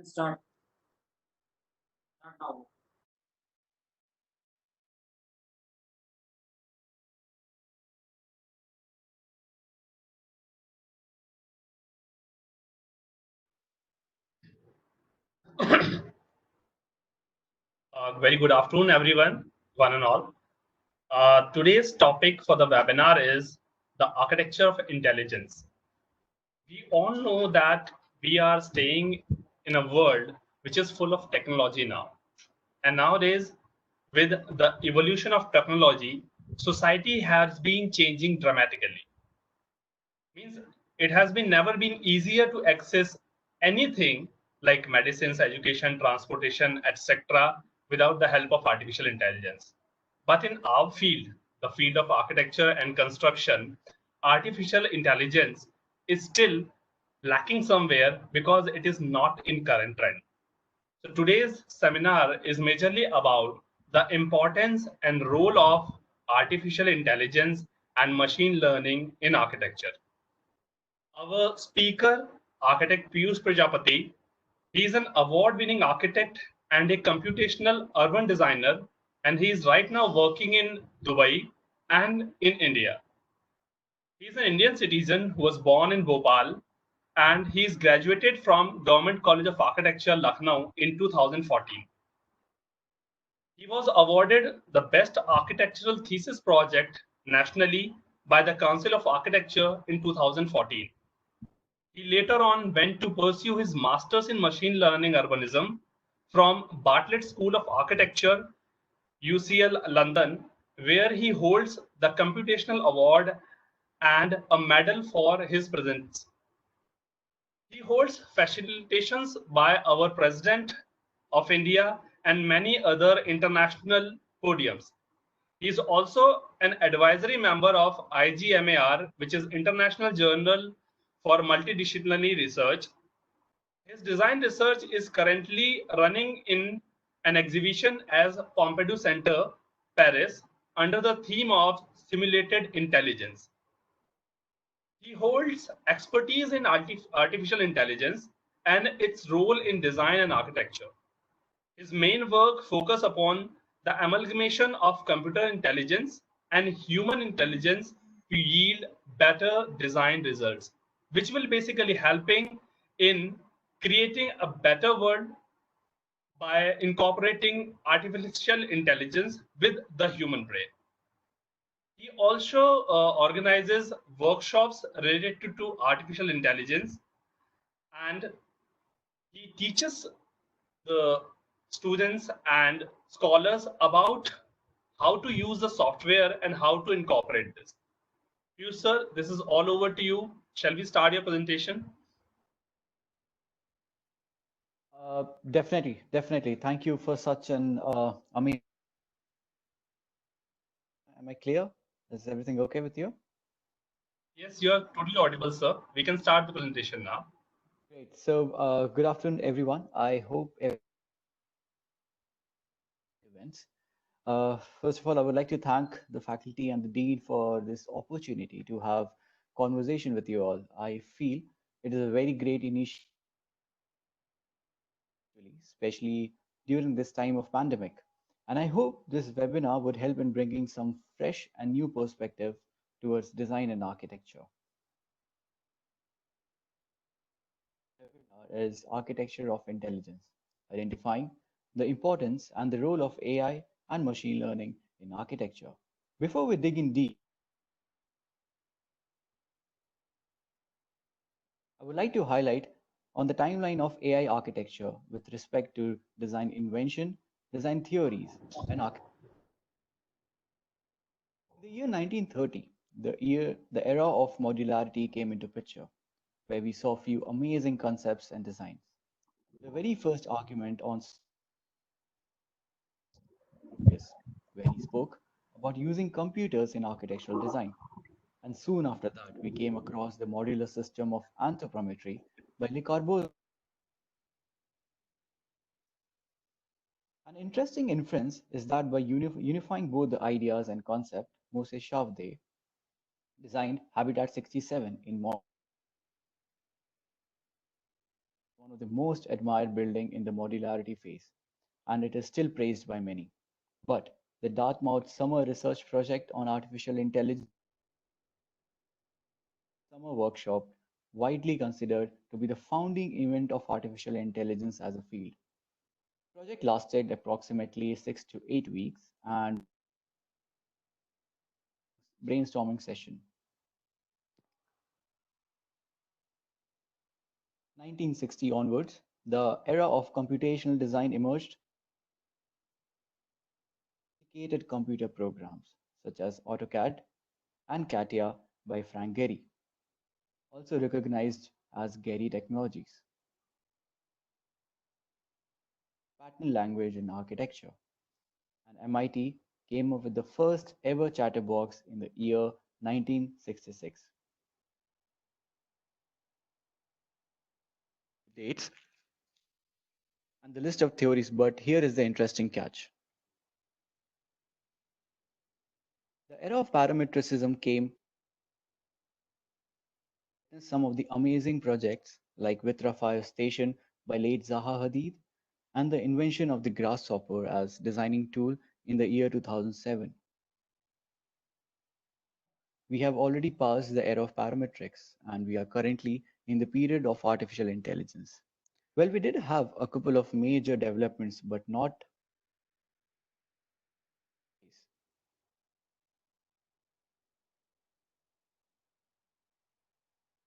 Start now. Very good afternoon, everyone, one and all. Today's topic for the webinar is the architecture of intelligence. We all know that we are staying in a world which is full of technology now. And nowadays, with the evolution of technology, society has been changing dramatically. Means it has been never been easier to access anything like medicines, education, transportation, etc., without the help of artificial intelligence. But in our field, the field of architecture and construction, artificial intelligence is still lacking somewhere because it is not in current trend. So today's seminar is majorly about the importance and role of artificial intelligence and machine learning in architecture. Our speaker, architect Piyush Prajapati, he is an award-winning architect and a computational urban designer, and he is right now working in Dubai and in India. He is an Indian citizen who was born in Bhopal, and he is graduated from Government College of Architecture, Lucknow in 2014. He was awarded the Best Architectural Thesis Project nationally by the Council of Architecture in 2014. He later on went to pursue his master's in machine learning urbanism from Bartlett School of Architecture, UCL London, where he holds the Computational Award and a medal for his presence. He holds facilitations by our President of India and many other international podiums. He is also an advisory member of IGMAR, which is International Journal for Multidisciplinary Research. His design research is currently running in an exhibition as Pompidou Center, Paris, under the theme of simulated intelligence. He holds expertise in artificial intelligence and its role in design and architecture. His main work focus upon the amalgamation of computer intelligence and human intelligence to yield better design results, which will basically helping in creating a better world by incorporating artificial intelligence with the human brain. He also organizes workshops related to artificial intelligence, and he teaches the students and scholars about how to use the software and how to incorporate this. You, sir, this is all over to you. Shall we start your presentation? Definitely. Thank you for such an amazing. Am I clear? Is everything okay with you? Yes, you are totally audible, sir. We can start the presentation now. Great. So, good afternoon, everyone. I hope events. First of all, I would like to thank the faculty and the dean for this opportunity to have conversation with you all. I feel it is a very great initiative, especially during this time of pandemic. And I hope this webinar would help in bringing some fresh and new perspective towards design and architecture. Is architecture of intelligence, identifying the importance and the role of AI and machine learning in architecture. Before we dig in deep, I would like to highlight on the timeline of AI architecture with respect to design invention, design theories, and architecture. In the year 1930, the era of modularity came into picture, where we saw few amazing concepts and designs. The very first argument on Yes, where he spoke about using computers in architectural design. And soon after that, we came across the modular system of anthropometry by Le Corbusier. An interesting inference is that by unifying both the ideas and concept, Moses Chavde designed Habitat 67 in one of the most admired building in the modularity phase, and it is still praised by many. But the Dartmouth Summer Research Project on Artificial Intelligence Summer Workshop, widely considered to be the founding event of artificial intelligence as a field. The project lasted approximately 6 to 8 weeks and brainstorming session. 1960 onwards, the era of computational design emerged, sophisticated computer programs such as AutoCAD and CATIA by Frank Gehry, also recognized as Gehry Technologies, pattern language in architecture, and MIT came up with the first ever chatterbox in the year 1966. Dates and the list of theories, but here is the interesting catch. The era of parametricism came in some of the amazing projects like Vitra Fire Station by late Zaha Hadid and the invention of the grasshopper as designing tool in the year 2007. We have already passed the era of parametrics and we are currently in the period of artificial intelligence. Well, we did have a couple of major developments, but not.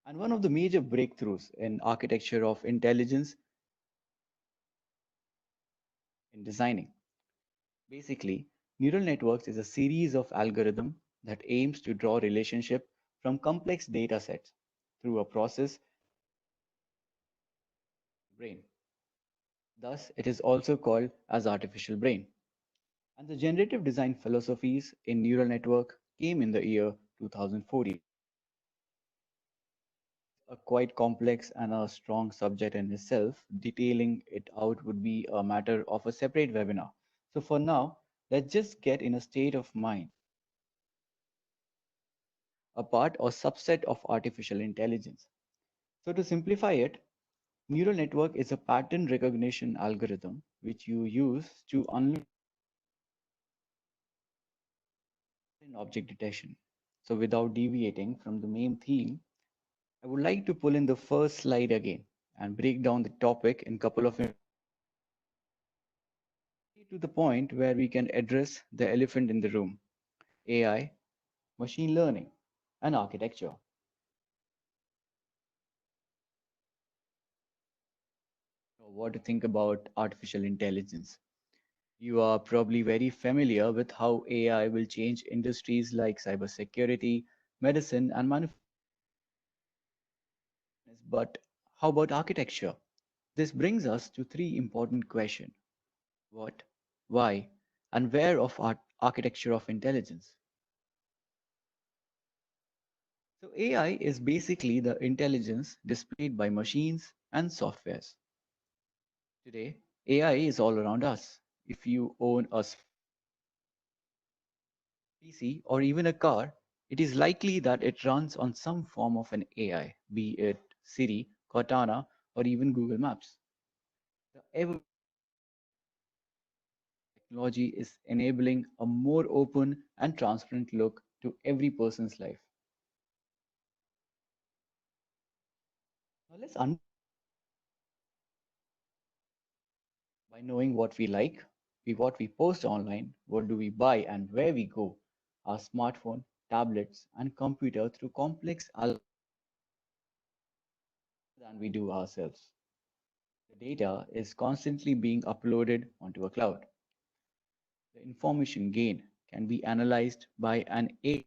And one of the major breakthroughs in architecture of intelligence in designing. Basically, neural networks is a series of algorithms that aims to draw relationship from complex data sets through a process brain. Thus, it is also called as artificial brain. And the generative design philosophies in neural network came in the year 2014. A quite complex and a strong subject in itself. Detailing it out would be a matter of a separate webinar. So for now, let's just get in a state of mind, a part or subset of artificial intelligence. So to simplify it, neural network is a pattern recognition algorithm which you use to unlearn object detection. So without deviating from the main theme, I would like to pull in the first slide again and break down the topic in a couple of minutes to the point where we can address the elephant in the room: AI, machine learning, and architecture. What to think about artificial intelligence? You are probably very familiar with how AI will change industries like cybersecurity, medicine, and manufacturing. But how about architecture? This brings us to three important questions: what, why, and where of architecture of intelligence. So AI is basically the intelligence displayed by machines and softwares. Today, AI is all around us. If you own a PC or even a car, it is likely that it runs on some form of an AI, be it Siri, Cortana, or even Google Maps. The ever technology is enabling a more open and transparent look to every person's life. Now let's by knowing what we like, what we post online, what do we buy, and where we go. Our smartphone, tablets, and computer through complex algorithms than we do ourselves. The data is constantly being uploaded onto a cloud. The information gained can be analyzed by an AI.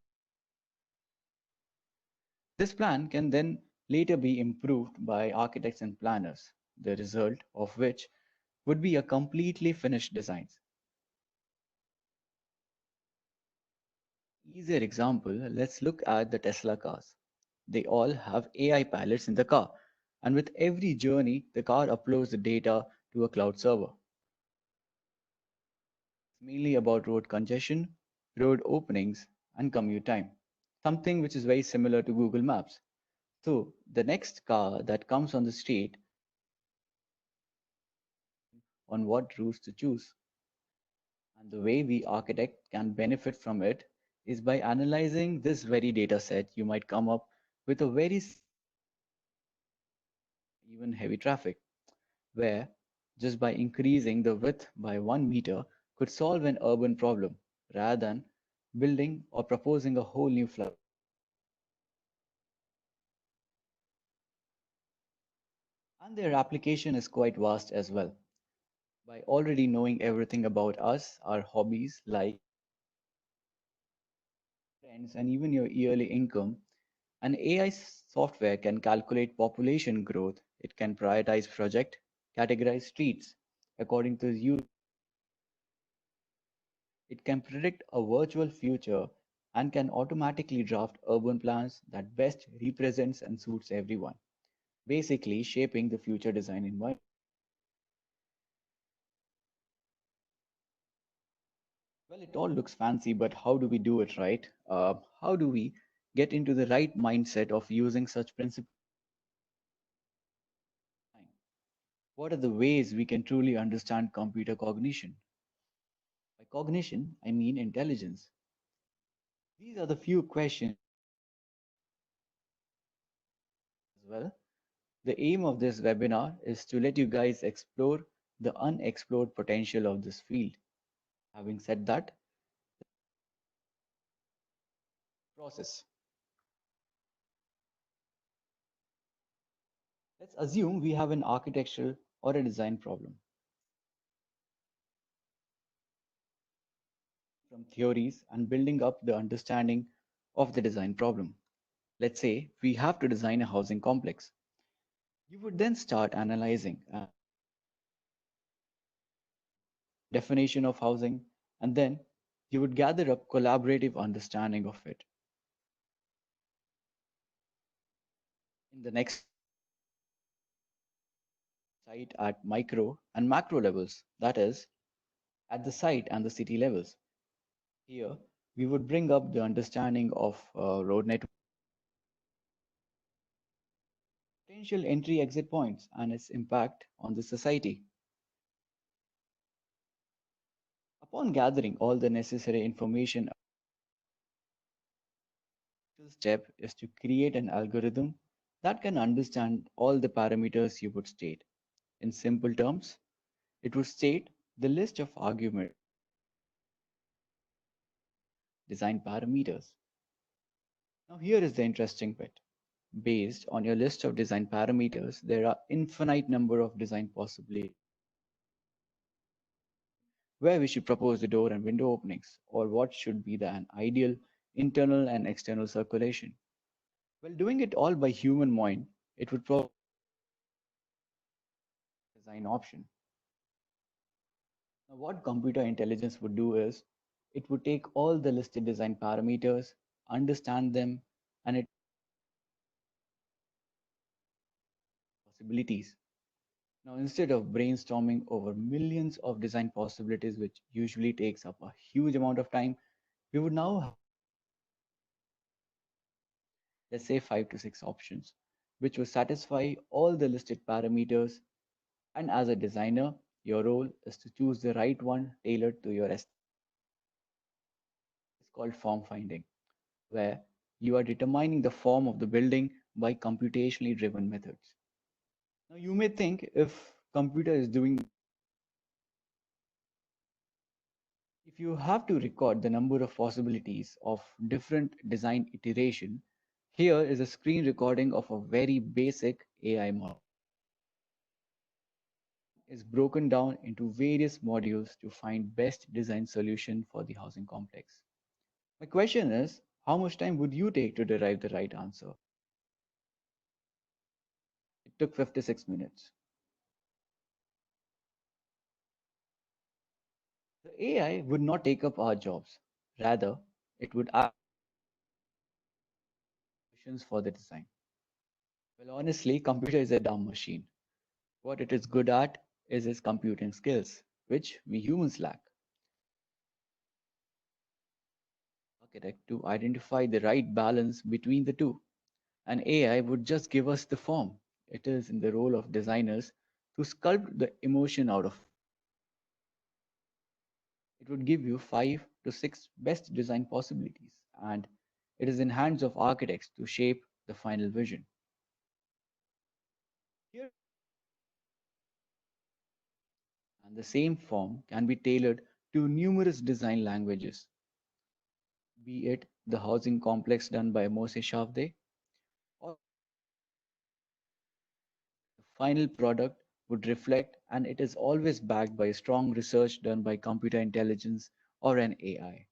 This plan can then later be improved by architects and planners, the result of which would be a completely finished design. Easier example, let's look at the Tesla cars. They all have AI pilots in the car, and with every journey, the car uploads the data to a cloud server. It's mainly about road congestion, road openings, and commute time, something which is very similar to Google Maps. So, the next car that comes on the street on what routes to choose. And the way we architect can benefit from it is by analyzing this very data set. You might come up with a very even heavy traffic, where just by increasing the width by 1 meter could solve an urban problem rather than building or proposing a whole new flood. And their application is quite vast as well. By already knowing everything about us, our hobbies, like friends, and even your yearly income, an AI software can calculate population growth. It can prioritize project, categorize streets according to use. It can predict a virtual future and can automatically draft urban plans that best represents and suits everyone, basically shaping the future design environment. Well, it all looks fancy, but how do we do it right? How do we get into the right mindset of using such principles? What are the ways we can truly understand computer cognition? By cognition, I mean intelligence. These are the few questions as well. The aim of this webinar is to let you guys explore the unexplored potential of this field. Having said that, process. Let's assume we have an architectural or a design problem. From theories and building up the understanding of the design problem. Let's say we have to design a housing complex. You would then start analyzing a definition of housing, and then you would gather up collaborative understanding of it. In the next site at micro and macro levels, that is, at the site and the city levels. Here, we would bring up the understanding of road network, potential entry exit points, and its impact on the society. Upon gathering all the necessary information, the step is to create an algorithm that can understand all the parameters you would state. In simple terms, it would state the list of argument design parameters. Now, here is the interesting bit. Based on your list of design parameters, there are infinite number of design possibilities where we should propose the door and window openings, or what should be an ideal internal and external circulation. Well, doing it all by human mind, it would probably be a design option. Now, what computer intelligence would do is it would take all the listed design parameters, understand them, and its possibilities. Now, instead of brainstorming over millions of design possibilities, which usually takes up a huge amount of time, we would now have, let's say, 5 to 6 options, which will satisfy all the listed parameters. And as a designer, your role is to choose the right one tailored to your aesthetic. It's called form finding, where you are determining the form of the building by computationally driven methods. Now, you may think if computer is doing if you have to record the number of possibilities of different design iteration, here is a screen recording of a very basic AI model. Is broken down into various modules to find best design solution for the housing complex. My question is, how much time would you take to derive the right answer? It took 56 minutes. The AI would not take up our jobs. Rather, it would ask questions for the design. Well, honestly, computer is a dumb machine. What it is good at is its computing skills, which we humans lack. Architect to identify the right balance between the two. An AI would just give us the form. It is in the role of designers to sculpt the emotion out of. It would give you 5 to 6 best design possibilities, and it is in hands of architects to shape the final vision. Here, and the same form can be tailored to numerous design languages, be it the housing complex done by Moshe Shavde, or the final product would reflect, and it is always backed by strong research done by computer intelligence or an AI.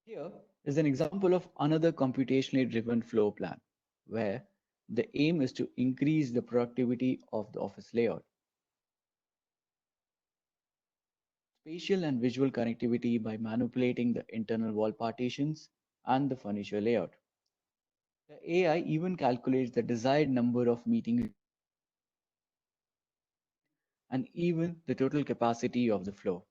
Here is an example of another computationally driven floor plan, where the aim is to increase the productivity of the office layout. Spatial and visual connectivity by manipulating the internal wall partitions and the furniture layout. The AI even calculates the desired number of meeting and even the total capacity of the floor.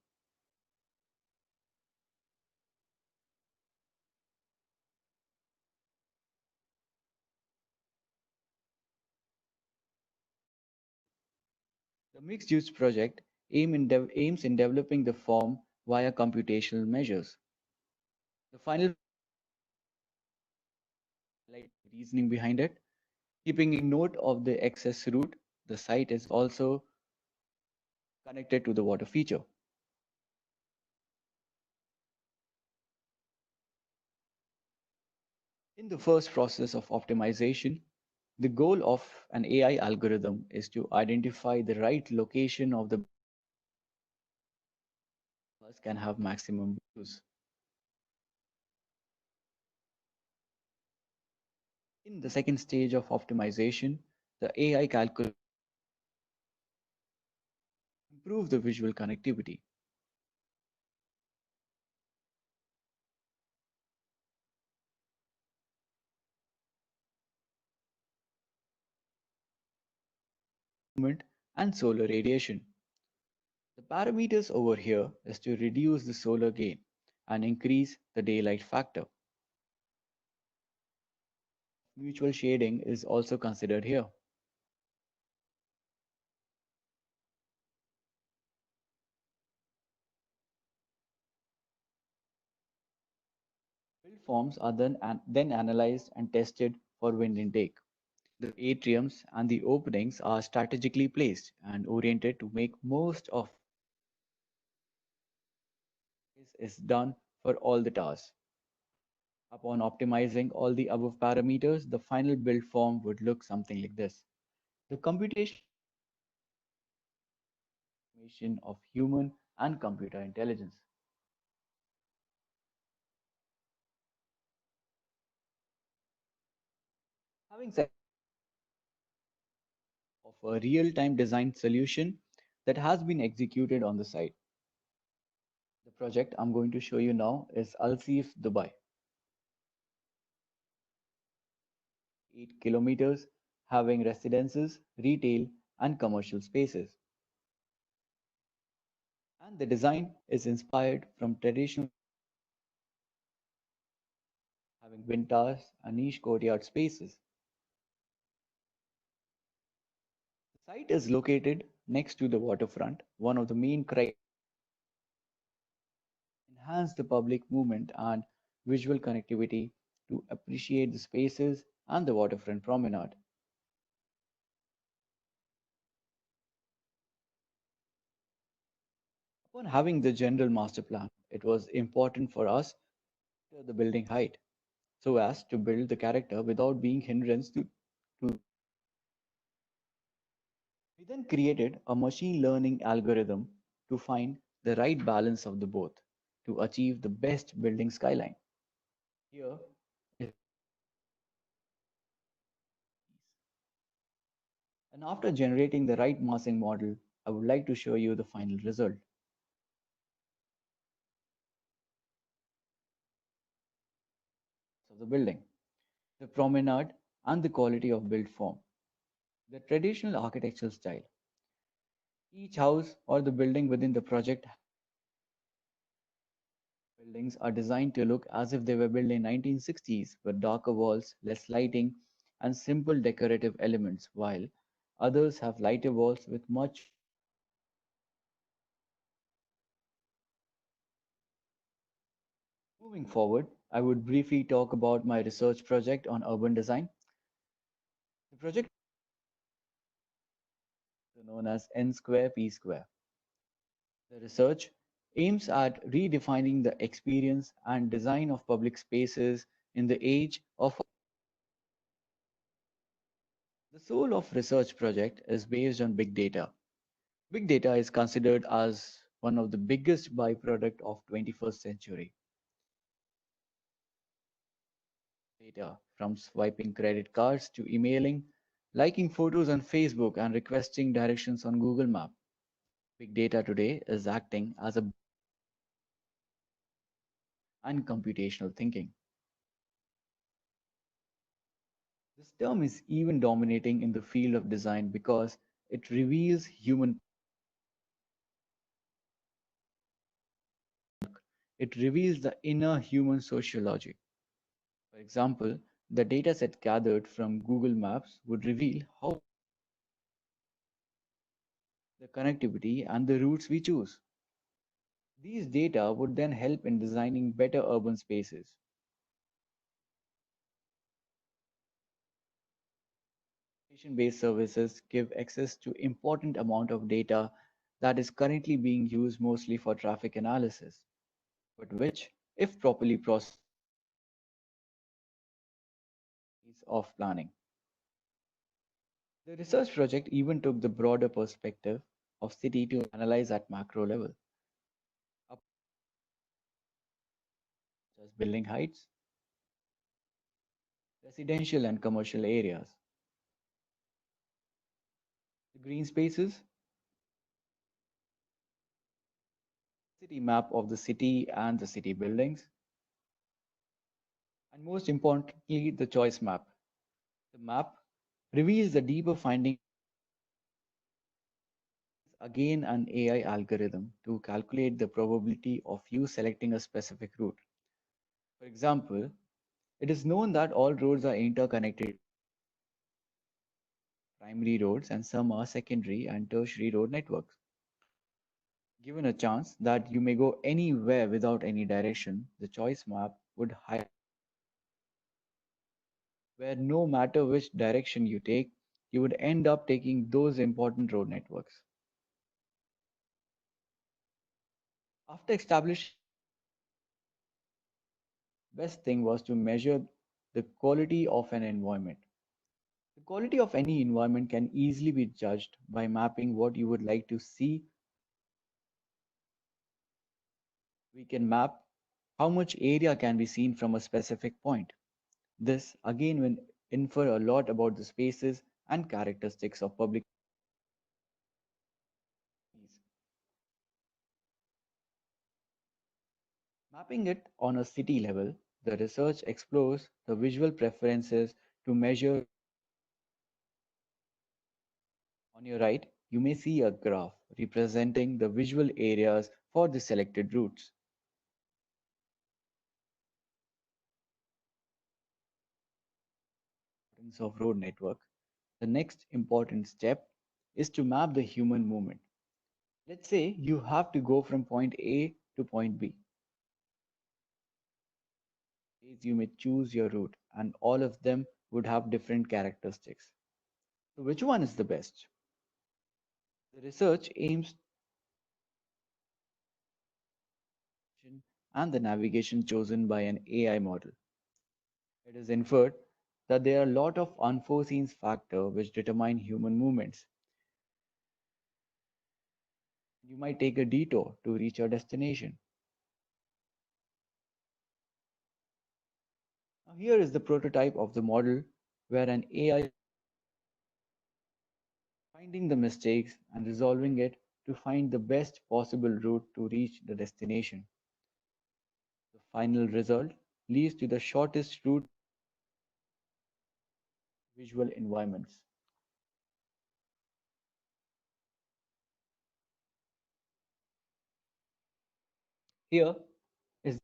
The mixed use project aims in developing the form via computational measures. The final like reasoning behind it, keeping a note of the excess route, the site is also connected to the water feature. In the first process of optimization, the goal of an AI algorithm is to identify the right location of the bus can have maximum use. In the second stage of optimization, the AI calculates improve the visual connectivity. Movement and solar radiation. The parameters over here is to reduce the solar gain and increase the daylight factor. Mutual shading is also considered here. Build forms are then analyzed and tested for wind intake. The atriums and the openings are strategically placed and oriented to make most of this is done for all the towers. Upon optimizing all the above parameters, the final build form would look something like this. The computation of human and computer intelligence. Having said of a real-time design solution that has been executed on the site. The project I'm going to show you now is Al Seef, Dubai, 8 kilometers, having residences, retail, and commercial spaces. And the design is inspired from traditional having wind towers and niche courtyard spaces. The site is located next to the waterfront, one of the main criteria to enhance the public movement and visual connectivity to appreciate the spaces and the waterfront promenade. Upon having the general master plan, it was important for us to the building height so as to build the character without being hindrance to. We then created a machine learning algorithm to find the right balance of the both to achieve the best building skyline. Here is and after generating the right massing model, I would like to show you the final result of the building, the promenade, and the quality of built form. The traditional architectural style. Each house or the building within the project buildings are designed to look as if they were built in 1960s with darker walls, less lighting, and simple decorative elements, while Others have lighter walls with much. Moving forward, I would briefly talk about my research project on urban design. The project is known as N square P square. The research aims at redefining the experience and design of public spaces in the age of. The soul of research project is based on big data. Big data is considered as one of the biggest byproduct of 21st century. Data from swiping credit cards to emailing, liking photos on Facebook and requesting directions on Google Map. Big data today is acting as a and computational thinking. This term is even dominating in the field of design because it reveals human. It reveals the inner human sociology. For example, the dataset gathered from Google Maps would reveal how the connectivity and the routes we choose. These data would then help in designing better urban spaces. Location-based services give access to important amount of data that is currently being used mostly for traffic analysis, but which, if properly processed, is of planning. The research project even took the broader perspective of city to analyze at macro level, up as building heights, residential and commercial areas, the green spaces, city map of the city and the city buildings, and most importantly, the choice map. The map reveals the deeper findings, again an AI algorithm to calculate the probability of you selecting a specific route. For example, it is known that all roads are interconnected primary roads and some are secondary and tertiary road networks. Given a chance that you may go anywhere without any direction, the choice map would highlight where no matter which direction you take, you would end up taking those important road networks. After establishing, best thing was to measure the quality of an environment. The quality of any environment can easily be judged by mapping what you would like to see. We can map how much area can be seen from a specific point. This again will infer a lot about the spaces and characteristics of public space. Mapping it on a city level, the research explores the visual preferences to measure. On your right, you may see a graph representing the visual areas for the selected routes. Importance of road network. The next important step is to map the human movement. Let's say you have to go from point A to point B. You may choose your route, and all of them would have different characteristics. So, which one is the best? The research aims and the navigation chosen by an AI model. It is inferred that there are a lot of unforeseen factors which determine human movements. You might take a detour to reach your destination. Now, here is the prototype of the model where an AI finding the mistakes and resolving it to find the best possible route to reach the destination. The final result leads to the shortest route visual environments. Here is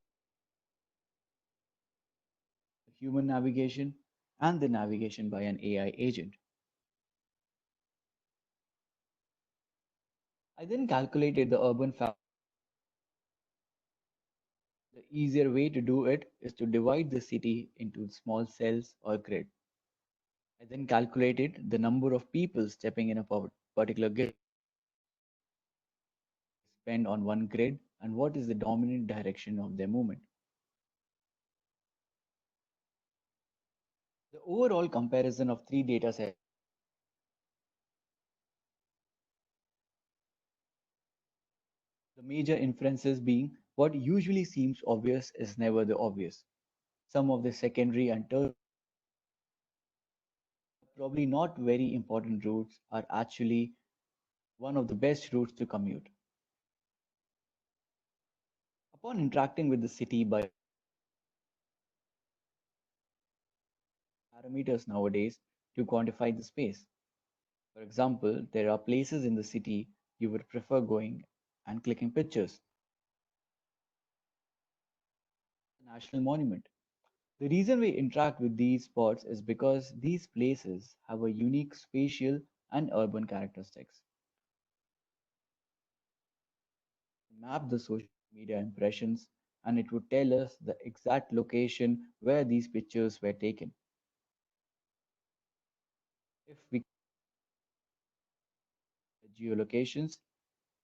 the human navigation and the navigation by an AI agent. I then calculated the urban factor. The easier way to do it is to divide the city into small cells or grid. I then calculated the number of people stepping in a particular grid, spend on one grid, and what is the dominant direction of their movement. The overall comparison of three data sets, the major inferences being what usually seems obvious is never the obvious. Some of the secondary and tertiary, probably not very important routes, are actually one of the best routes to commute. Upon interacting with the city by parameters nowadays to quantify the space. For example, there are places in the city you would prefer going and clicking pictures. The National Monument. The reason we interact with these spots is because these places have a unique spatial and urban characteristics. Map the social media impressions and it would tell us the exact location where these pictures were taken. If we geolocations,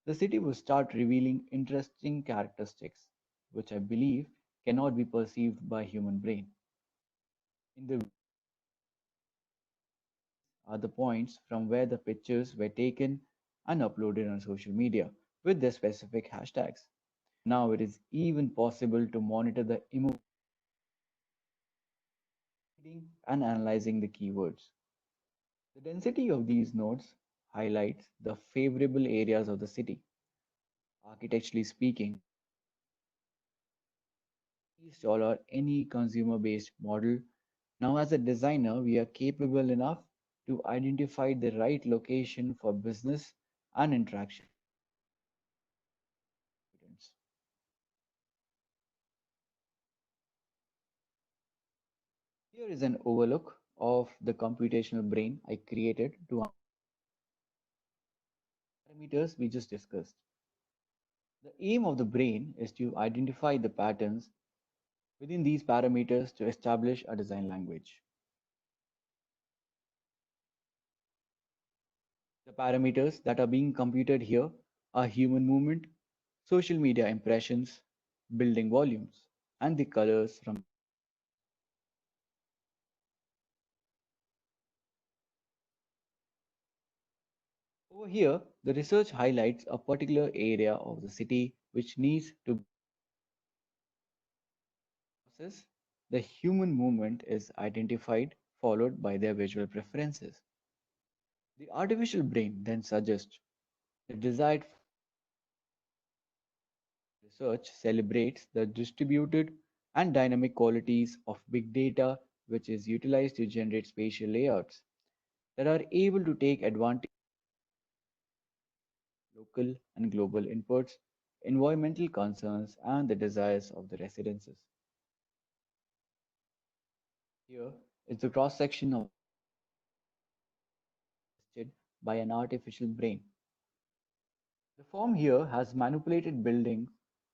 the city will start revealing interesting characteristics, which I believe cannot be perceived by human brain. In the are the points from where the pictures were taken and uploaded on social media with their specific hashtags. Now it is even possible to monitor the reading and analyzing the keywords. The density of these nodes highlights the favorable areas of the city. Architecturally speaking, install or any consumer based model. Now, as a designer, we are capable enough to identify the right location for business and interaction. Here is an overlook of the computational brain I created to parameters we just discussed. The aim of the brain is to identify the patterns within these parameters to establish a design language. The parameters that are being computed here are human movement, social media impressions, building volumes, and the colors from. Over here, the research highlights a particular area of the city which needs to be processed. The human movement is identified, followed by their visual preferences. The artificial brain then suggests the desired research celebrates the distributed and dynamic qualities of big data, which is utilized to generate spatial layouts that are able to take advantage of local and global inputs, environmental concerns, and the desires of the residences. Here is the cross section of by an artificial brain. The form here has manipulated buildings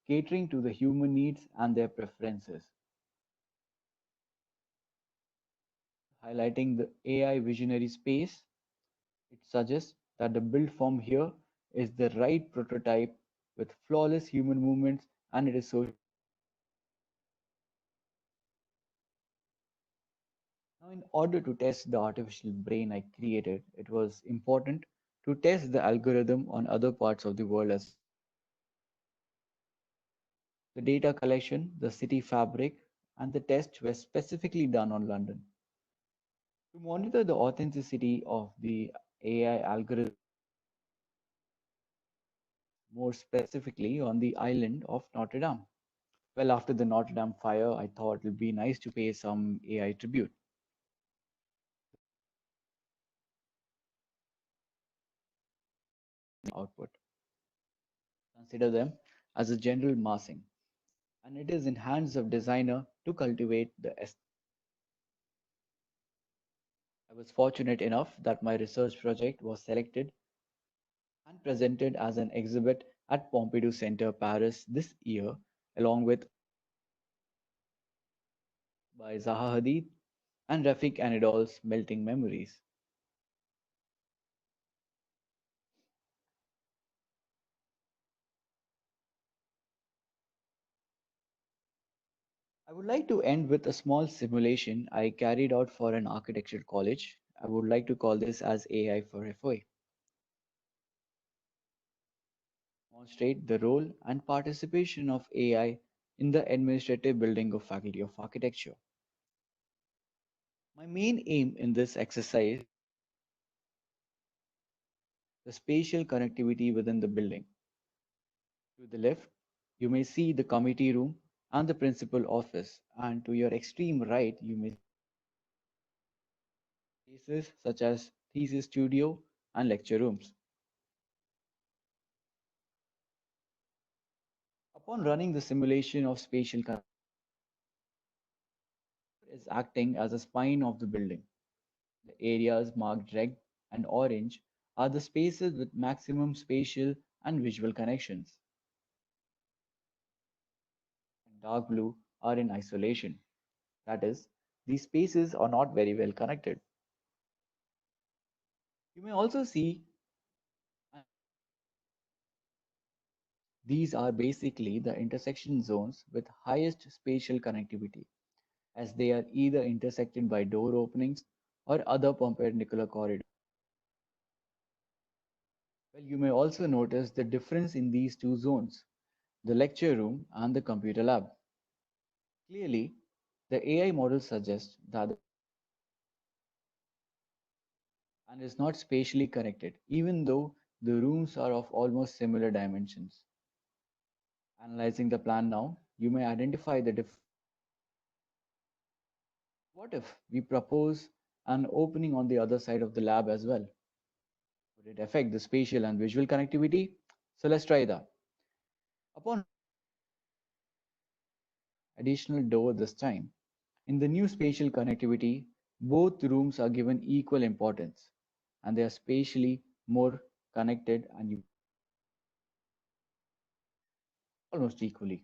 catering to the human needs and their preferences, highlighting the AI visionary space. It suggests that the build form here is the right prototype with flawless human movements and it is so. Now, in order to test the artificial brain I created, it was important to test the algorithm on other parts of the world as the data collection, the city fabric, and the tests were specifically done on London. To monitor the authenticity of the AI algorithm, more specifically on the island of Notre Dame. Well, after the Notre Dame fire, I thought it would be nice to pay some AI tribute. Output. Consider them as a general massing, and it is in hands of designer to cultivate the aesthetic. I was fortunate enough that my research project was selected. and presented as an exhibit at Pompidou Center, Paris this year, along with by Zaha Hadid and Rafik Anadol's Melting Memories. I would like to end with a small simulation I carried out for an architecture college. I would like to call this as AI for FOI. Demonstrate the role and participation of AI in the administrative building of Faculty of Architecture. My main aim in this exercise is the spatial connectivity within the building. To the left, you may see the committee room and the principal office, and to your extreme right, you may see spaces such as thesis studio and lecture rooms. Upon running the simulation of spatial connectivity, is acting as a spine of the building. The areas marked red and orange are the spaces with maximum spatial and visual connections. And dark blue are in isolation. That is, these spaces are not very well connected. You may also see these are basically the intersection zones with highest spatial connectivity, as they are either intersected by door openings or other perpendicular corridors. Well, you may also notice the difference in these two zones, the lecture room and the computer lab. Clearly, the AI model suggests that the and is not spatially connected, even though the rooms are of almost similar dimensions. Analyzing the plan now, you may identify the difference. What if we propose an opening on the other side of the lab as well? Would it affect the spatial and visual connectivity? So let's try that. Upon additional door this time, in the new spatial connectivity, both rooms are given equal importance and they are spatially more connected and almost equally.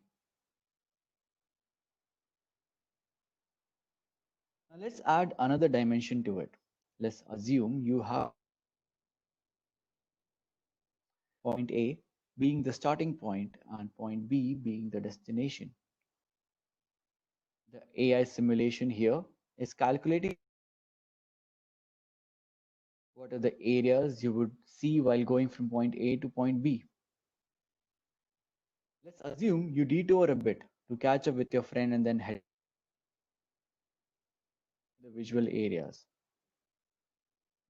Now let's add another dimension to it. Let's assume you have point A being the starting point and point B being the destination. The AI simulation here is calculating what are the areas you would see while going from point A to point B. Let's assume you detour a bit to catch up with your friend and then head to the visual areas.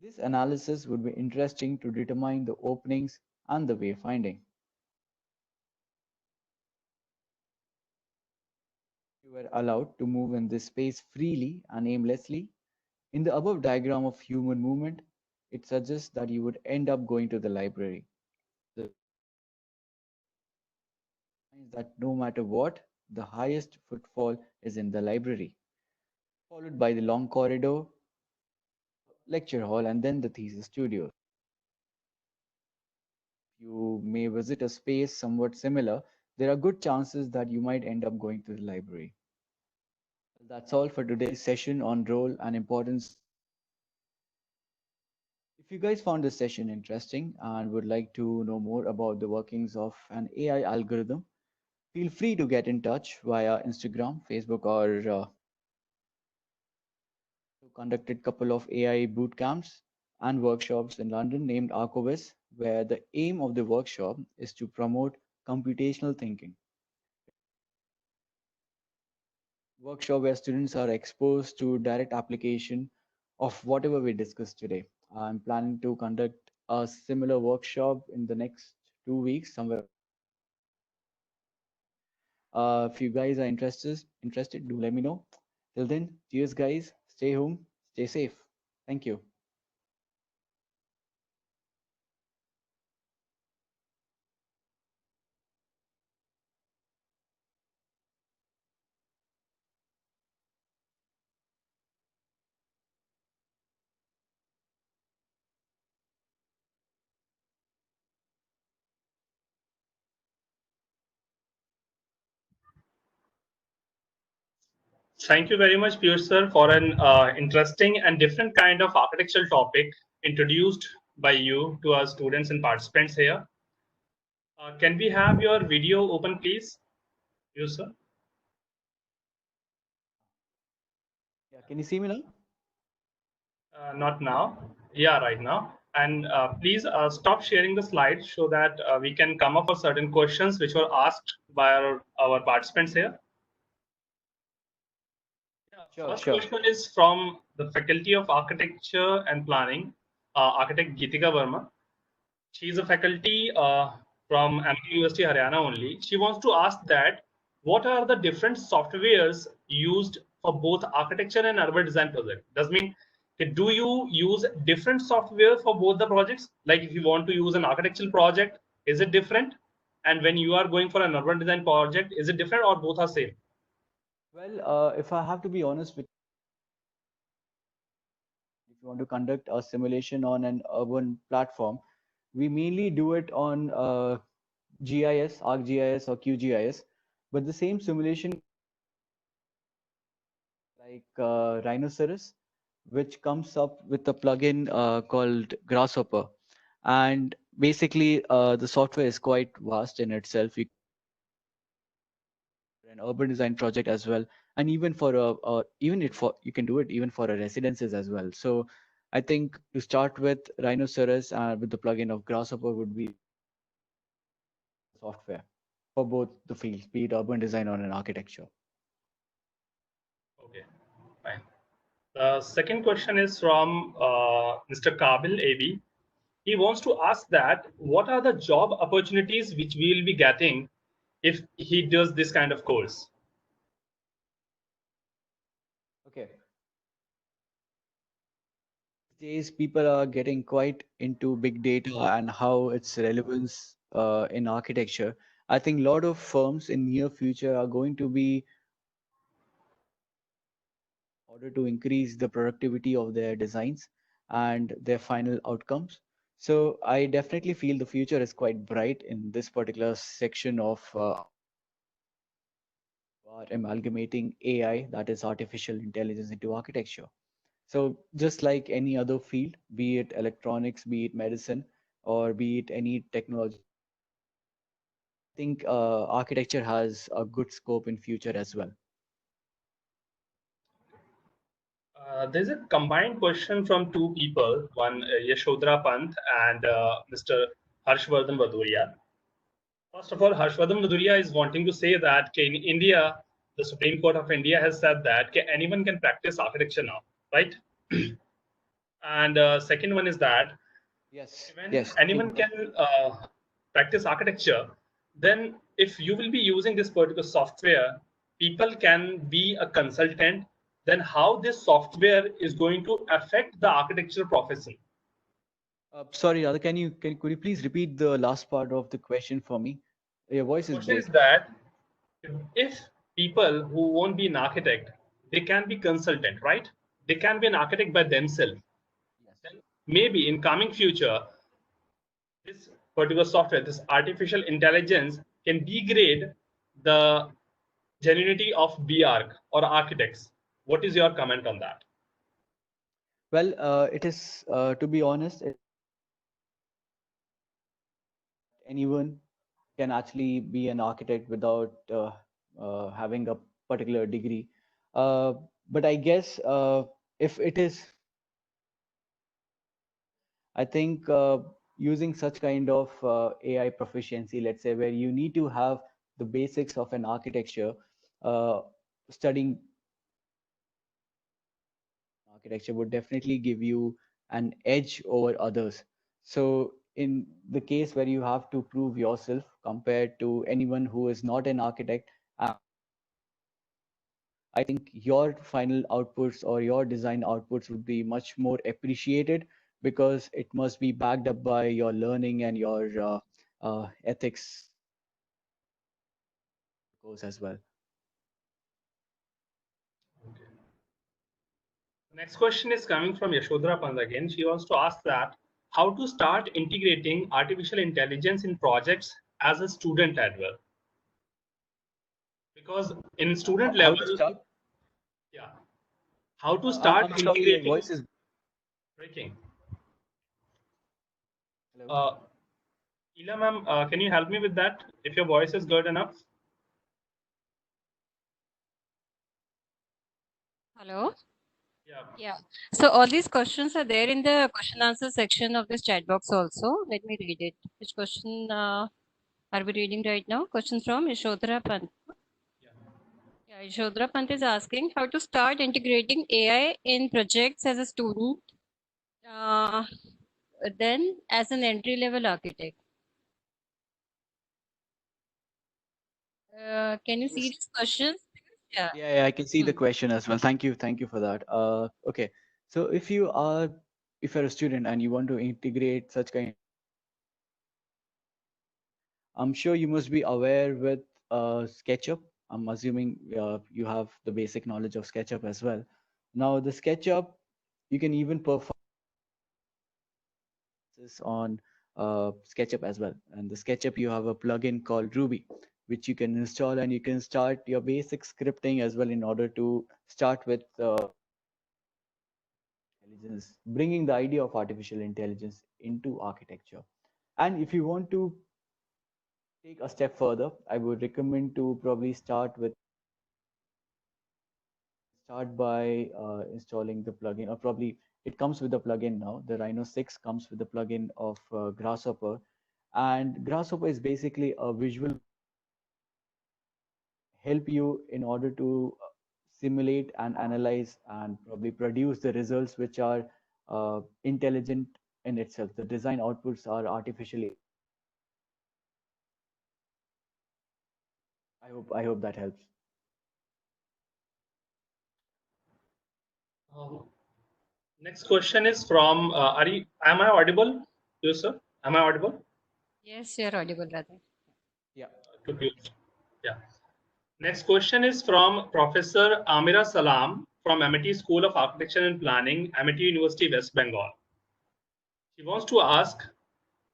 This analysis would be interesting to determine the openings and the wayfinding. You were allowed to move in this space freely and aimlessly. In the above diagram of human movement, it suggests that you would end up going to the library. This means that no matter what, the highest footfall is in the library, followed by the long corridor, lecture hall, and then the thesis studio. You may visit a space somewhat similar, there are good chances that you might end up going to the library. That's all for today's session on role and importance. If you guys found this session interesting and would like to know more about the workings of an AI algorithm, feel free to get in touch via Instagram, Facebook, or conducted a couple of AI boot camps and workshops in London named Arcovis, where the aim of the workshop is to promote computational thinking. Workshop where students are exposed to direct application of whatever we discussed today. I'm planning to conduct a similar workshop in the next 2 weeks somewhere. If you guys are interested, do let me know. Till then, cheers, guys. Stay home, stay safe. Thank you. Thank you very much, Piyush sir, for an interesting and different kind of architectural topic introduced by you to our students and participants here. Can we have your video open, please, Piyush sir? Yeah, can you see me now? Not now. Yeah, right now. And please stop sharing the slides so that we can come up with certain questions which were asked by our participants here. Yeah, Sure, first sure. question is from the Faculty of Architecture and Planning, architect Geetika Verma. She is a faculty from MIT University, Haryana only. She wants to ask that what are the different softwares used for both architecture and urban design project? Does mean do you use different software for both the projects? Like if you want to use an architectural project, is it different? And when you are going for an urban design project, is it different or both are same? Well, if I have to be honest with you, if you want to conduct a simulation on an urban platform, we mainly do it on GIS, ArcGIS or QGIS, but the same simulation like Rhinoceros, which comes up with a plugin called Grasshopper. And basically, the software is quite vast in itself. You can an urban design project as well, and even for even it for you can do it even for a residences as well. So, I think to start with Rhinoceros with the plugin of Grasshopper would be software for both the fields, be it urban design or an architecture. Okay, fine. The second question is from Mr. Kabil AB. He wants to ask that what are the job opportunities which we will be getting if he does this kind of course? Okay. These days, people are getting quite into big data and how its relevance in architecture. I think a lot of firms in near future are going to be in order to increase the productivity of their designs and their final outcomes. So I definitely feel the future is quite bright in this particular section of are amalgamating AI, that is artificial intelligence, into architecture. So just like any other field, be it electronics, be it medicine, or be it any technology, I think architecture has a good scope in future as well. There's a combined question from two people, one Yashodhara Pant and Mr. Harshvardhan Vaduria. First of all, Harshvardhan Vaduria is wanting to say that okay, in India, the Supreme Court of India has said that okay, anyone can practice architecture now, right? And second one is that Yes, when yes, he anyone does. can practice architecture, then if you will be using this particular software, people can be a consultant. Then how this software is going to affect the architectural profession? Sorry, Radha, could you please repeat the last part of the question for me? Your The voice is question is breaking. that if people who won't be an architect, they can be consultant, right? They can be an architect by themselves. Yes. Then maybe in coming future, this particular software, this artificial intelligence, can degrade the genuinity of BArch or architects. What is your comment on that? Well, it is, to be honest, anyone can actually be an architect without having a particular degree. Uh, but I guess if it is, I think using such kind of AI proficiency, let's say, where you need to have the basics of an architecture, uh, studying architecture would definitely give you an edge over others. So, in the case where you have to prove yourself compared to anyone who is not an architect, I think your final outputs or your design outputs would be much more appreciated because it must be backed up by your learning and your ethics goes as well. Next question is coming from Yashodhara Pand again. She wants to ask that how to start integrating artificial intelligence in projects as a student as well. Because in student How to level, start? Yeah. How to start I'm sorry, your integrating voice is breaking. hello. Uh, Ila ma'am, can you help me with that? If your voice is good enough. Hello. Yeah. Yeah. So all these questions are there in the question answer section of this chat box also. Let me read it. Which question are we reading right now? Question from Yashodhara Pant. Yeah. Yeah, Yashodhara Pant is asking how to start integrating AI in projects as a student, uh, then as an entry level architect. Can you see Yes. these questions? Yeah. Yeah, I can see the Hmm. question as well. Thank you for that. Okay. So if you're a student and you want to integrate such kind, I'm sure you must be aware with SketchUp. I'm assuming you have the basic knowledge of SketchUp as well. Now, the SketchUp, you can even perform this on SketchUp as well. And the SketchUp, you have a plugin called Ruby, which you can install and you can start your basic scripting as well in order to start with intelligence, bringing the idea of artificial intelligence into architecture. And if you want to take a step further, I would recommend to probably start by installing the plugin, or probably it comes with the plugin now. The Rhino 6 comes with the plugin of Grasshopper, and Grasshopper is basically a visual help you in order to simulate and analyze and probably produce the results which are intelligent in itself. The design outputs are artificially. I hope that helps. Um, Next question is from am I audible? Yes, sir. Am I audible? Yes, you're audible, Radha. Yeah. Confused. Yeah. Next question is from Professor Amira Salam from MIT School of Architecture and Planning, MIT University, West Bengal. She wants to ask,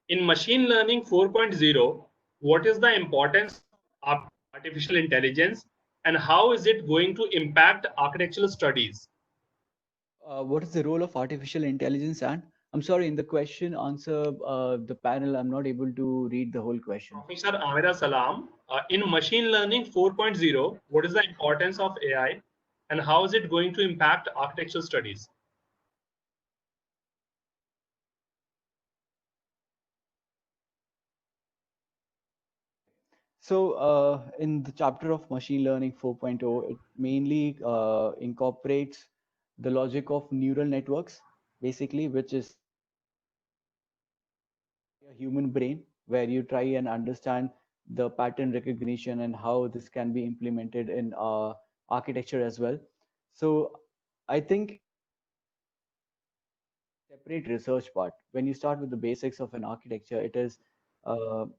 in machine learning 4.0, what is the importance of artificial intelligence and how is it going to impact architectural studies? What is the role of artificial intelligence? And I'm sorry, in the question answer, the panel, I'm not able to read the whole question. Professor Amira Salam, in machine learning 4.0, what is the importance of AI and how is it going to impact architectural studies? So, in the chapter of machine learning 4.0, it mainly incorporates the logic of neural networks, basically, which is a human brain, where you try and understand the pattern recognition and how this can be implemented in architecture as well. So, I think separate research part. When you start with the basics of an architecture, it is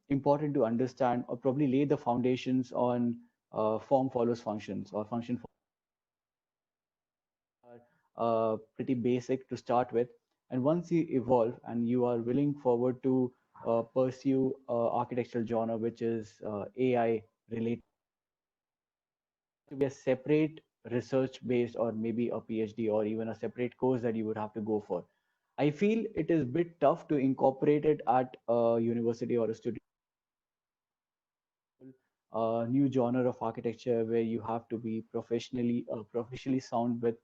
important to understand or probably lay the foundations on form follows functions or function are pretty basic to start with. And once you evolve and you are willing forward to pursue architectural genre, which is AI related, to be a separate research based or maybe a PhD or even a separate course that you would have to go for. I feel it is a bit tough to incorporate it at a university or a studio. New genre of architecture where you have to be professionally sound with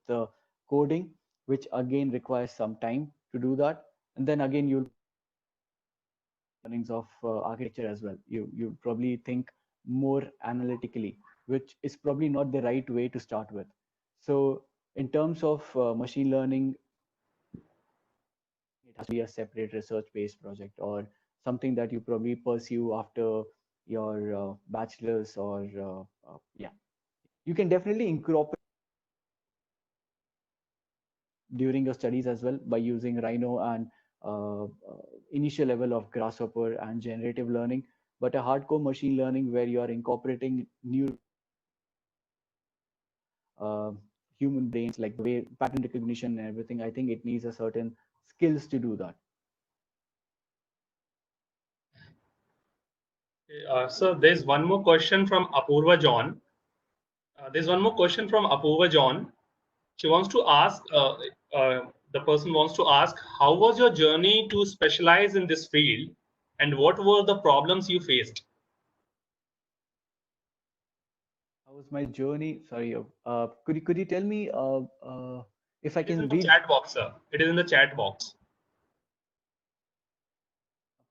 coding, which again requires some time to do that. And then again, you'll learnings of architecture as well. You probably think more analytically, which is probably not the right way to start with. So in terms of machine learning, it has to be a separate research-based project or something that you probably pursue after your bachelor's or yeah. You can definitely incorporate during your studies as well by using Rhino and initial level of Grasshopper and generative learning. But a hardcore machine learning where you are incorporating new uh, human brains, like the way pattern recognition and everything, I think it needs a certain skills to do that. So there's one more question from Apurva John. There's one more question from Apurva John. She wants to ask, the person wants to ask, how was your journey to specialize in this field, and what were the problems you faced? How was my journey? Sorry, could you tell me if I It is in can the read chat box, sir. It is in the chat box.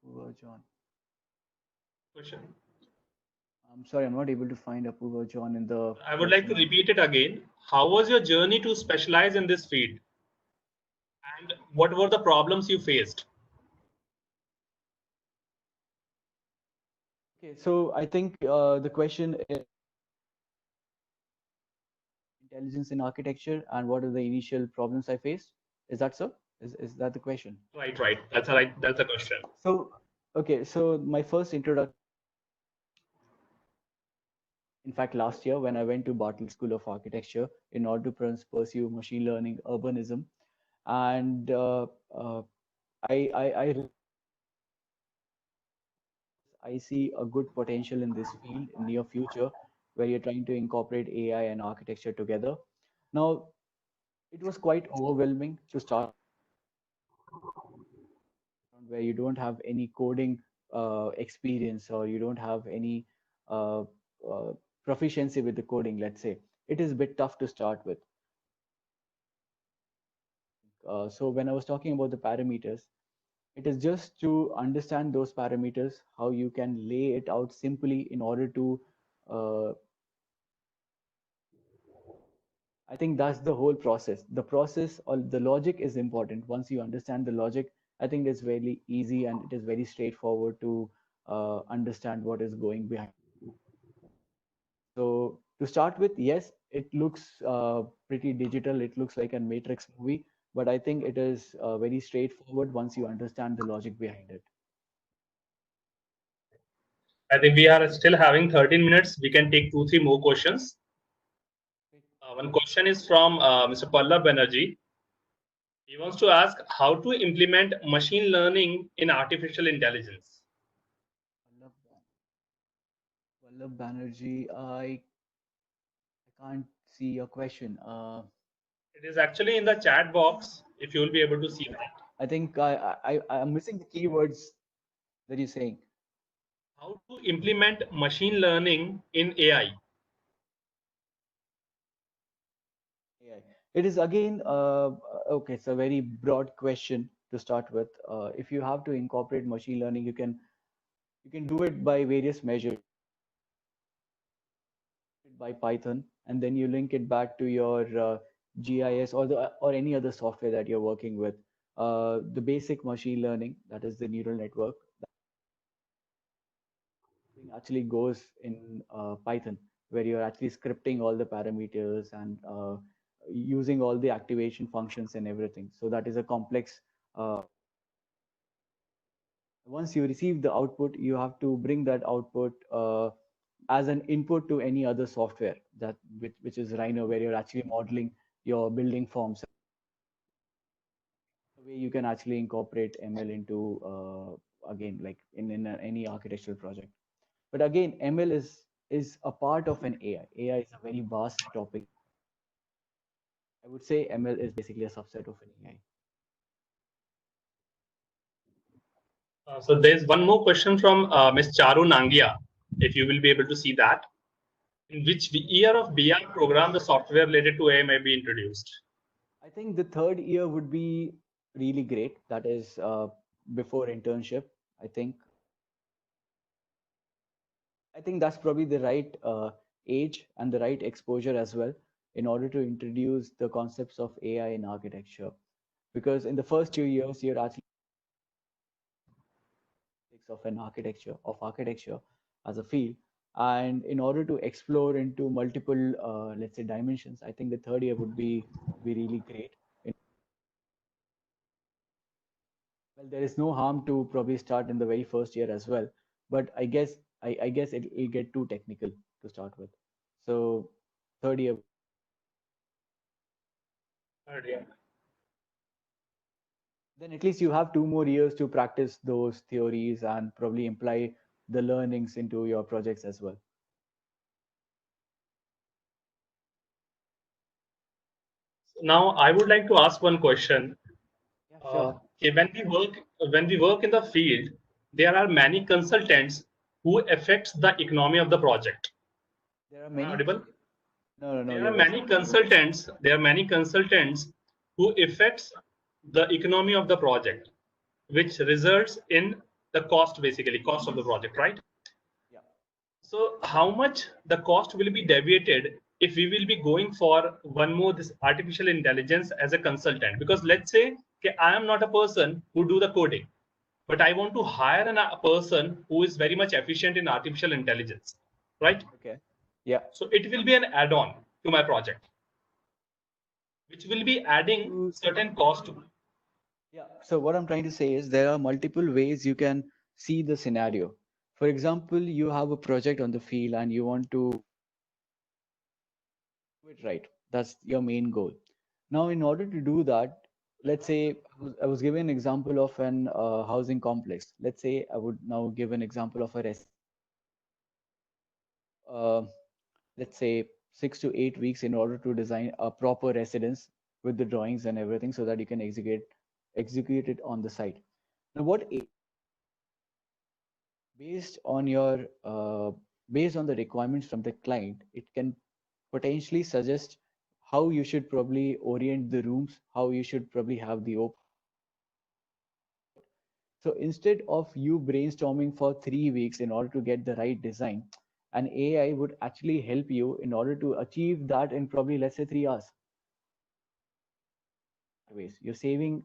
Apurva John? Question. I'm sorry, I'm not able to find Apurva John in the I would like to question. repeat it again. How was your journey to specialize in this field, and what were the problems you faced? Okay, so I think the question is intelligence in architecture and what are the initial problems I faced? Is that so? Is that the question? Right, right. That's right. That's the question. So, okay, so my first introduction, in fact, last year when I went to Bartlett School of Architecture in order to pursue machine learning urbanism, and I I see a good potential in this field in near future where you're trying to incorporate AI and architecture together. Now, it was quite overwhelming to start where you don't have any coding experience or you don't have any uh, uh, proficiency with the coding, let's say. It is a bit tough to start with. So when I was talking about the parameters, it is just to understand those parameters, how you can lay it out simply in order to uh, I think that's the whole process. The process or the logic is important. Once you understand the logic, I think it's very easy and it is very straightforward to understand what is going behind. So to start with, yes, it looks pretty digital. It looks like a Matrix movie, but I think it is very straightforward once you understand the logic behind it. I think we are still having 13 minutes. We can take two, three more questions. One question is from Mr. Pallab Banerjee. He wants to ask how to implement machine learning in artificial intelligence. Vallabh Vallabh Banerjee, I can't see your question. It is actually in the chat box, if you will be able to see that. I think I'm missing the keywords that you're saying. How to implement machine learning in AI? AI. It is again, okay, it's a very broad question to start with. If you have to incorporate machine learning, you can do it by various measures, by Python, and then you link it back to your GIS or any other software that you're working with. The basic machine learning, that is the neural network, actually goes in Python, where you're actually scripting all the parameters and using all the activation functions and everything. So that is a complex. Once you receive the output, you have to bring that output as an input to any other software which is Rhino, where you're actually modeling your building forms. The way you can actually incorporate ML into again like in any architectural project. But again, ML is a part of an AI. AI is a very vast topic. I would say ML is basically a subset of an AI. So there's one more question from Ms. Charu Nangia, if you will be able to see that. In which year of BR program the software related to AI may be introduced? I think the third year would be really great. That is before internship. I think I think that's probably the right age and the right exposure as well in order to introduce the concepts of AI in architecture. Because in the first 2 years, you're actually of architecture as a field. And in order to explore into multiple, let's say, dimensions, I think the third year would be really great. Well, there is no harm to probably start in the very first year as well, but I guess it'll get too technical to start with. So third year, Third year. then at least you have 2 more years to practice those theories and probably imply the learnings into your projects as well. Now, I would like to ask one question. Yeah, sure. Okay, when we work in the field, there are many consultants who affects the economy of the project. There are Am I many. audible? No, no, no. There are Your voice many is not audible. consultants. There are many consultants who affects the economy of the project, which results in the cost, basically cost of the project, right? Yeah. So how much the cost will be deviated if we will be going for one more this artificial intelligence as a consultant? Because let's say, okay, I am not a person who do the coding, but I want to hire a person who is very much efficient in artificial intelligence, right? Okay. Yeah. So it will be an add-on to my project, which will be adding You certain cost. Yeah. So what I'm trying to say is there are multiple ways you can see the scenario. For example, you have a project on the field and you want to do it right. That's your main goal. Now, in order to do that, let's say I was giving an example of an housing complex. Let's say I would now give an example of a uh, let's say 6 to 8 weeks in order to design a proper residence with the drawings and everything so that you can execute it on the site. Now, based on your based on the requirements from the client, it can potentially suggest how you should probably orient the rooms, how you should probably have the open. So instead of you brainstorming for 3 weeks in order to get the right design, an AI would actually help you in order to achieve that in probably, let's say, 3 hours. Ways you're saving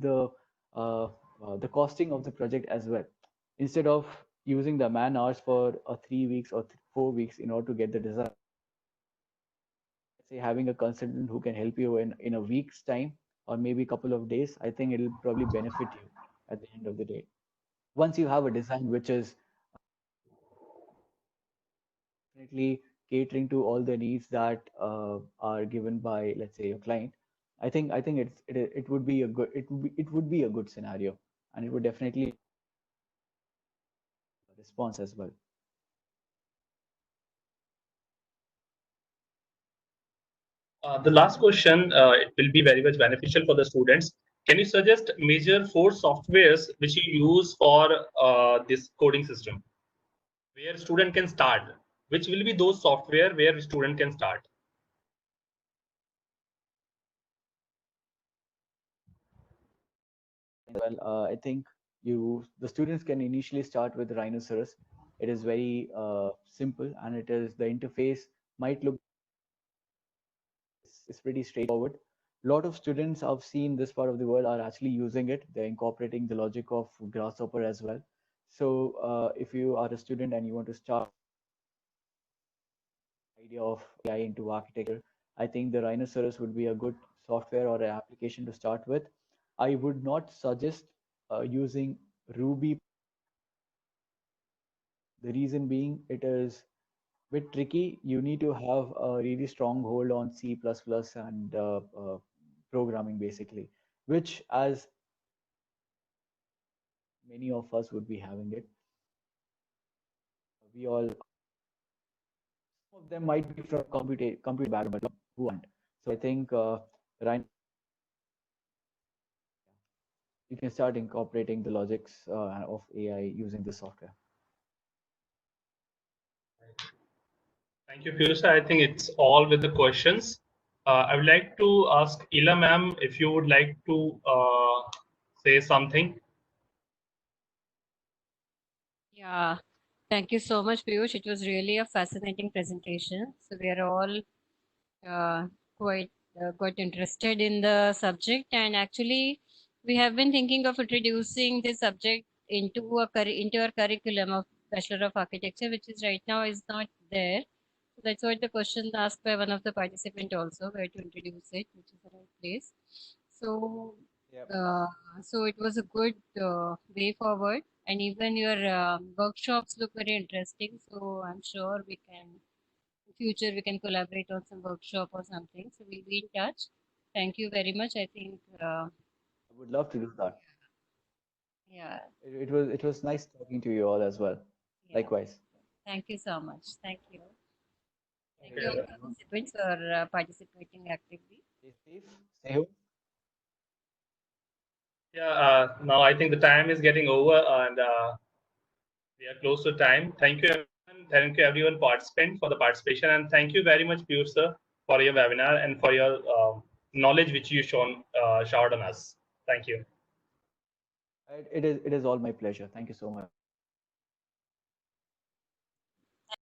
uh, the costing of the project as well. Instead of using the man hours for 3 weeks or 4 weeks in order to get the design, say having a consultant who can help you in a week's time or maybe a couple of days, I think it'll probably benefit you at the end of the day. Once you have a design which is definitely catering to all the needs that are given by, let's say, your client, I think it would be a good it would be a good scenario, and it would definitely response as well. The last question, it will be very much beneficial for the students. Can you suggest major four softwares which you use for this coding system, where student can start? Which will be those software where student can start? Well, I think the students can initially start with Rhinoceros. It is very simple, and it is the interface might look is pretty straightforward. A lot of students I've seen this part of the world are actually using it. They're incorporating the logic of Grasshopper as well. So if you are a student and you want to start idea of AI into architecture, I think the Rhinoceros would be a good software or an application to start with. I would not suggest using Ruby. The reason being, it is a bit tricky. You need to have a really strong hold on C++ and programming, basically, which, as many of us would be having it, we all, some of them might be from computer background, but who aren't. So I think Ryan, you can start incorporating the logics of AI using this software. Thank you, Piyush. I think it's all with the questions. I would like to ask Ila ma'am if you would like to say something. Yeah, thank you so much, Piyush. It was really a fascinating presentation. So we are all uh, quite quite interested in the subject, and actually, we have been thinking of introducing this subject into our curriculum of Bachelor of Architecture, which is right now is not there. So that's what the question asked by one of the participant also, where to introduce it, which is the right place. So, Yep. uh, so it was a good way forward, and even your workshops look very interesting. So I'm sure we can in future we can collaborate on some workshop or something. So we'll be in touch. Thank you very much. I think, I would love to do that. yeah, It was nice talking to you all as well. yeah. Likewise. Thank you so much. Thank you. Thank Take you, Okay. all care. participants, for participating actively. Stay safe, stay home. Yeah, now I think the time is getting over and we are close to time. Thank you, everyone. Thank you, everyone participant for the participation, and thank you very much, Piyush sir, for your webinar and for your knowledge which you showered on us. Thank you. It is all my pleasure. Thank you so much.